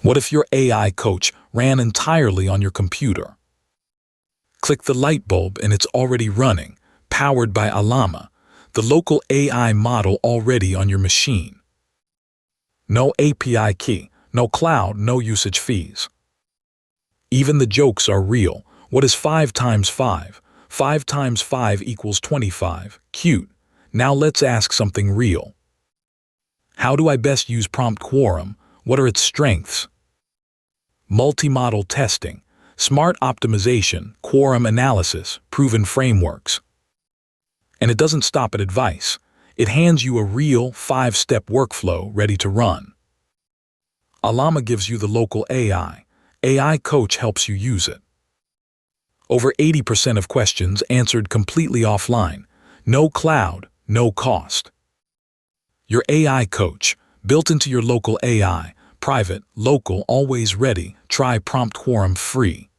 What if your AI coach ran entirely on your computer? Click the light bulb and it's already running, powered by Ollama, the local AI model already on your machine. No API key, no cloud, no usage fees. Even the jokes are real. What is 5 times 5? 5 times 5 equals 25. Cute. Now let's ask something real. How do I best use PromptQuorum? What are its strengths? Multi-model testing, smart optimization, quorum analysis, proven frameworks. And it doesn't stop at advice. It hands you a real 5-step workflow ready to run. Ollama gives you the local AI. AI coach helps you use it. Over 80% of questions answered completely offline. No cloud, no cost. Your AI coach, built into your local AI, private, local, always ready. Try PromptQuorum free.